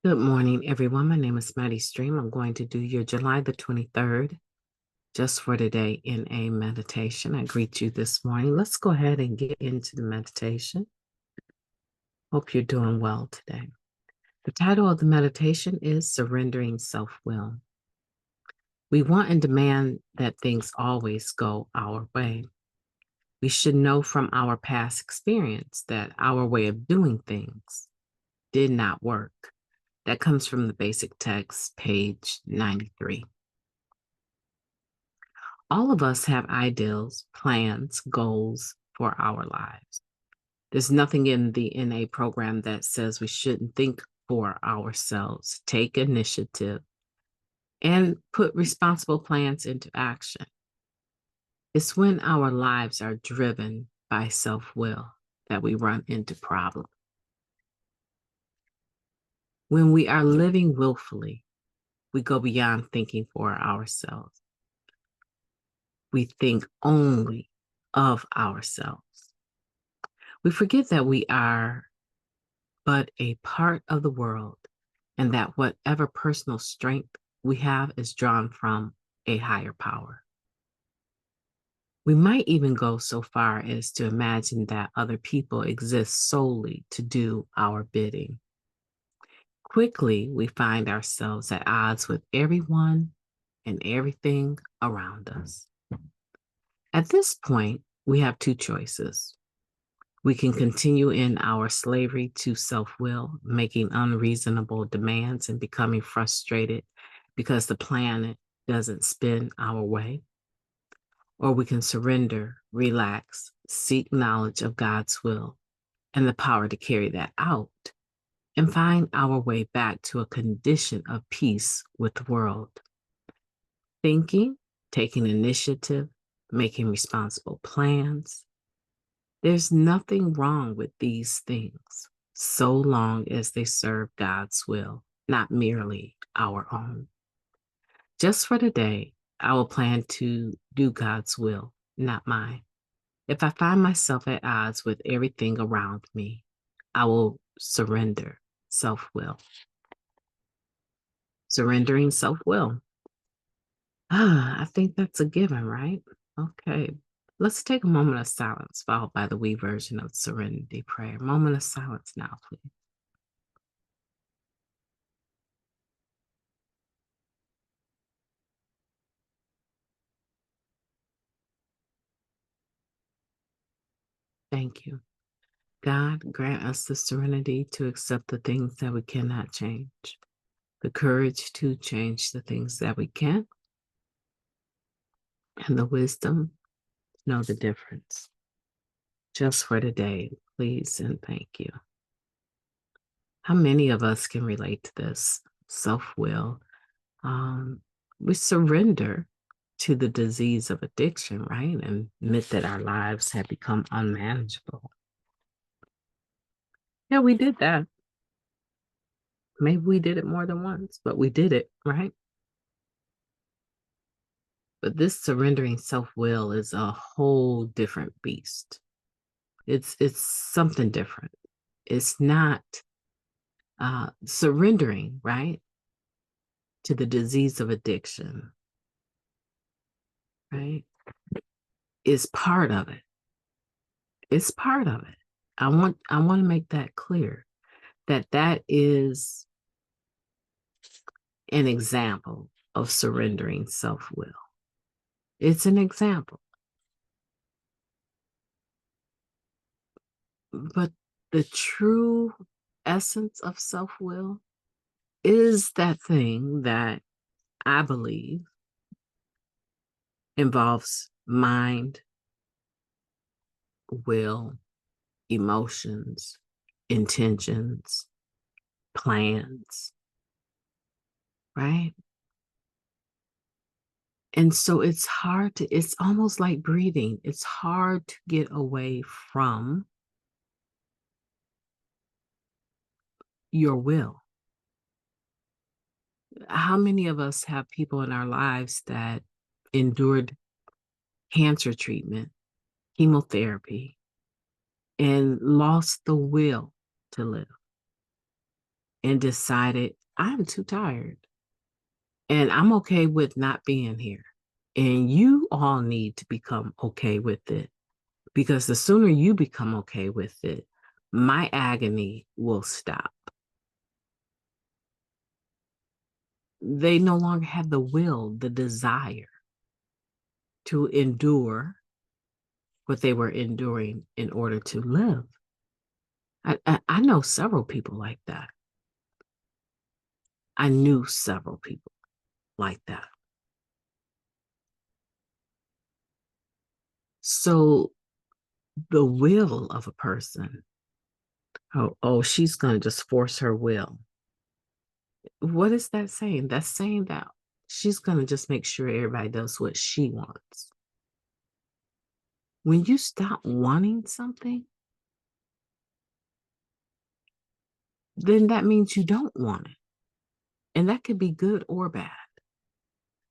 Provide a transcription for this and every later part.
Good morning, everyone. My name is Maddie Stream. I'm going to do your July the 23rd, just for today, in a meditation. I greet you this morning. Let's go ahead and get into the meditation. Hope you're doing well today. The title of the meditation is Surrendering Self-Will. We want and demand that things always go our way. We should know from our past experience that our way of doing things did not work. That comes from the basic text, page 93. All of us have ideals, plans, goals for our lives. There's nothing in the NA program that says we shouldn't think for ourselves, take initiative, and put responsible plans into action. It's when our lives are driven by self-will that we run into problems. When we are living willfully, we go beyond thinking for ourselves. We think only of ourselves. We forget that we are but a part of the world, and that whatever personal strength we have is drawn from a higher power. We might even go so far as to imagine that other people exist solely to do our bidding. Quickly, we find ourselves at odds with everyone and everything around us. At this point, we have two choices. We can continue in our slavery to self-will, making unreasonable demands and becoming frustrated because the planet doesn't spin our way. Or we can surrender, relax, seek knowledge of God's will and the power to carry that out, and find our way back to a condition of peace with the world. Thinking, taking initiative, making responsible plans. There's nothing wrong with these things, so long as they serve God's will, not merely our own. Just for today, I will plan to do God's will, not mine. If I find myself at odds with everything around me, I will surrender self-will. Surrendering self-will. I think that's a given, right? Okay. Let's take a moment of silence, followed by the we version of Serenity Prayer. Moment of silence now, please. Thank you. God, grant us the serenity to accept the things that we cannot change, the courage to change the things that we can, and the wisdom to know the difference. Just for today, please and thank you. How many of us can relate to this self-will? We surrender to the disease of addiction, right? And admit that our lives have become unmanageable. Yeah, we did that. Maybe we did it more than once, but we did it, right? But this surrendering self-will is a whole different beast. It's something different. It's not surrendering, right, to the disease of addiction, right, is part of it. It's part of it. I want to make that clear, that is an example of surrendering self-will. It's an example. But the true essence of self-will is that thing that I believe involves mind, will, emotions, intentions, plans, right? And so it's almost like breathing. It's hard to get away from your will. How many of us have people in our lives that endured cancer treatment, chemotherapy, and lost the will to live? and decided, I'm too tired and I'm okay with not being here. And you all need to become okay with it, because the sooner you become okay with it, my agony will stop. They no longer have the will, the desire to endure what they were enduring in order to live. I know several people like that. I knew several people like that. So the will of a person, she's going to just force her will. What is that saying? That's saying that she's going to just make sure everybody does what she wants. When you stop wanting something, then that means you don't want it. And that could be good or bad.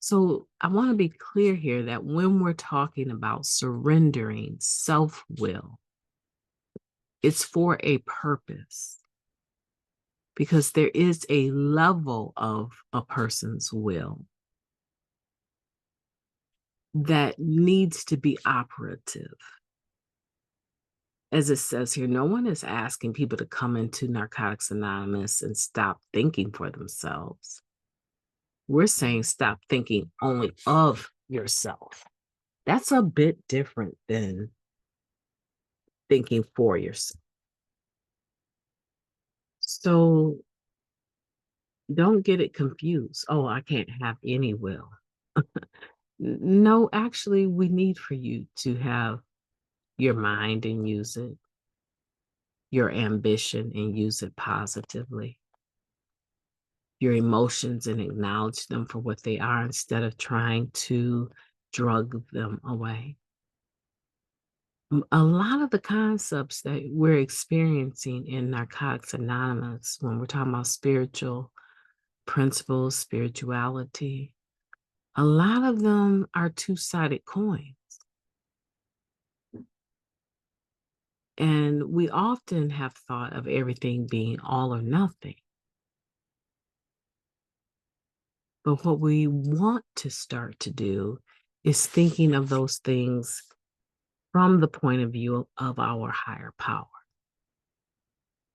So I want to be clear here that when we're talking about surrendering self will, it's for a purpose, because there is a level of a person's will that needs to be operative. As it says here, no one is asking people to come into Narcotics Anonymous and stop thinking for themselves. We're saying stop thinking only of yourself. That's a bit different than thinking for yourself. So don't get it confused. Oh, I can't have any will. No, actually, we need for you to have your mind and use it, your ambition and use it positively, your emotions and acknowledge them for what they are instead of trying to drug them away. A lot of the concepts that we're experiencing in Narcotics Anonymous, when we're talking about spiritual principles, spirituality, a lot of them are two-sided coins. And we often have thought of everything being all or nothing. But what we want to start to do is thinking of those things from the point of view of our higher power,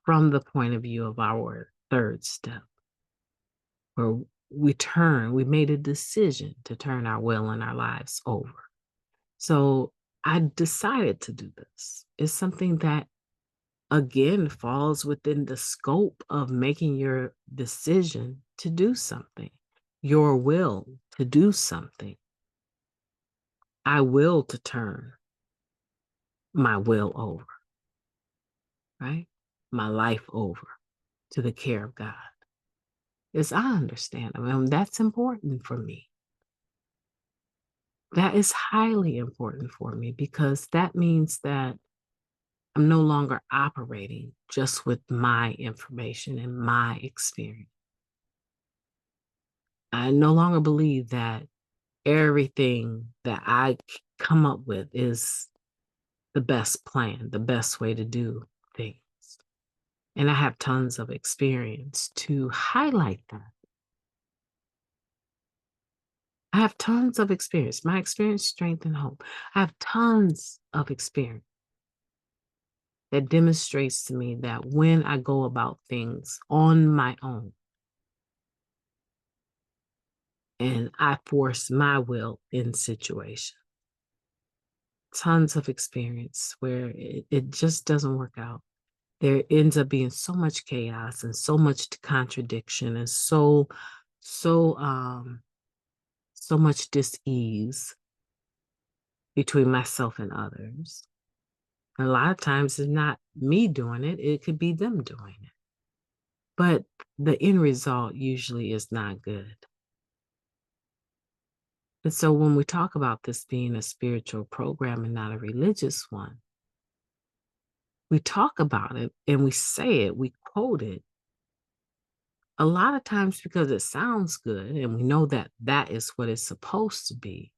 from the point of view of our third step, where we made a decision to turn our will and our lives over. So I decided to do this. It's something that, again, falls within the scope of making your decision to do something, your will to do something. I will to turn my will over, right? My life over to the care of God. As I understand, that's important for me. That is highly important for me, because that means that I'm no longer operating just with my information and my experience. I no longer believe that everything that I come up with is the best plan, the best way to do things. And I have tons of experience to highlight that. I have tons of experience. My experience, strength, and hope. I have tons of experience that demonstrates to me that when I go about things on my own and I force my will in situations, tons of experience where it just doesn't work out. There ends up being so much chaos and so much contradiction and so so much dis-ease between myself and others. A lot of times it's not me doing it, it could be them doing it. But the end result usually is not good. And so when we talk about this being a spiritual program and not a religious one, we talk about it and we say it, we quote it a lot of times because it sounds good and we know that that is what it's supposed to be.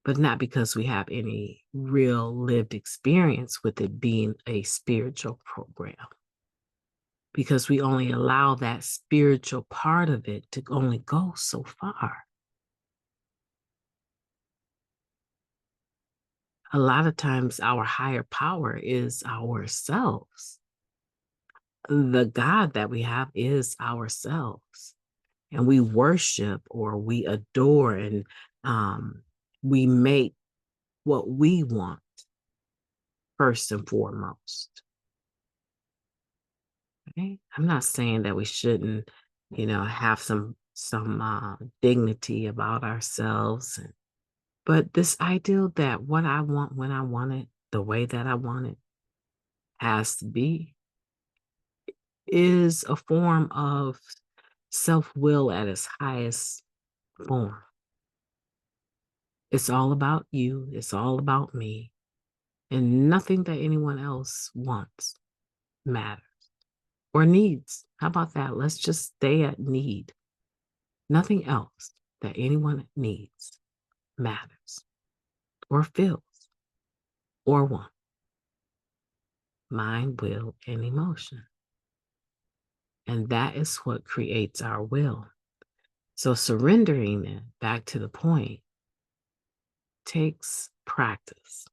but not because we have any real lived experience with it being a spiritual program, because we only allow that spiritual part of it to only go so far. A lot of times, our higher power is ourselves. The God that we have is ourselves, and we worship or we adore and we make what we want first and foremost. Okay? I'm not saying that we shouldn't, have some dignity about ourselves, but this ideal that what I want when I want it, the way that I want it, has to be is a form of self will at its highest form. It's all about you. It's all about me. And nothing that anyone else wants matters or needs. How about that? Let's just stay at need. Nothing else that anyone needs matters or feels or wants. Mind, will, and emotion. And that is what creates our will. So surrendering it back to the point takes practice.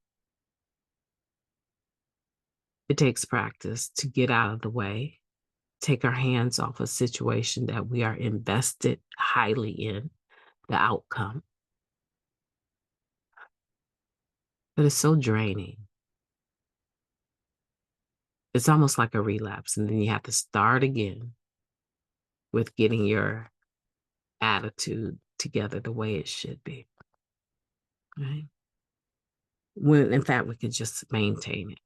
It takes practice to get out of the way, take our hands off a situation that we are invested highly in, the outcome. But it's so draining. It's almost like a relapse. And then you have to start again with getting your attitude together the way it should be. Right? When in fact, we could just maintain it,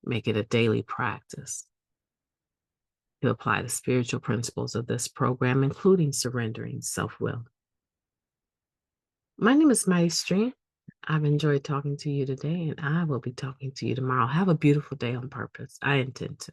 make it a daily practice to apply the spiritual principles of this program, including surrendering self will. My name is Mighty Stream. I've enjoyed talking to you today, and I will be talking to you tomorrow. Have a beautiful day on purpose. I intend to.